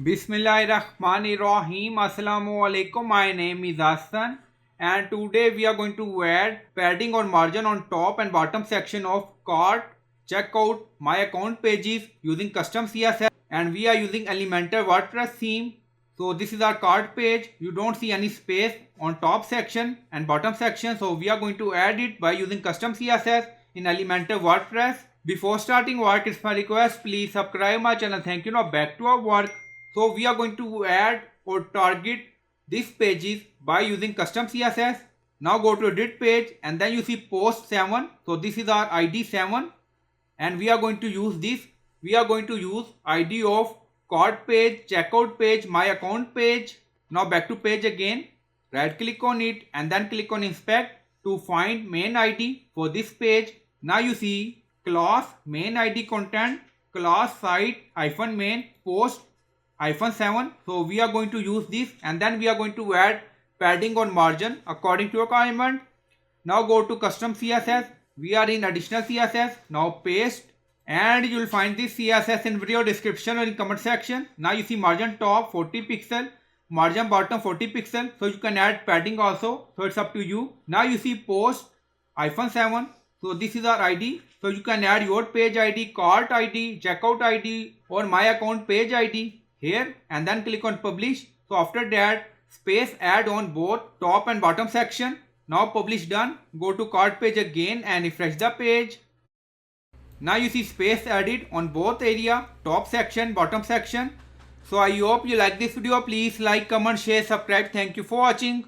Bismillahirrahmanirrahim. Assalamu alaikum. My name is Hassan, and today we are going to add padding or margin on top and bottom section of cart, checkout, my account pages using custom CSS, and we are using Elementor WordPress theme. So this is our cart page. You don't see any space on top section and bottom section, so we are going to add it by using custom CSS in Elementor WordPress. Before starting work, it's my request, please subscribe my channel. Thank you. Now back to our work. So we are going to add or target these pages by using custom CSS. Now go to edit page and then you see post 7. So this is our ID 7 and we are going to use this. We are going to use ID of cart page, checkout page, my account page. Now back to page again. Right click on it and then click on inspect to find main ID for this page. Now you see class main ID content, class site hyphen main post -7. So we are going to use this and then we are going to add padding on margin according to requirement. Now go to custom CSS. We are in additional CSS. Now paste and you will find this CSS in video description or in comment section. Now you see margin top 40 pixel, margin bottom 40 pixel. So you can add padding also. So it's up to you. Now you see post -7. So this is our ID. So you can add your page ID, cart ID, checkout ID or my account page ID here and then click on publish. So after that space add on both top and bottom section. Now publish done. Go to cart page again and refresh the page. Now you see space added on both area, top section, bottom section. So I hope you like this video. Please like, comment, share, subscribe. Thank you for watching.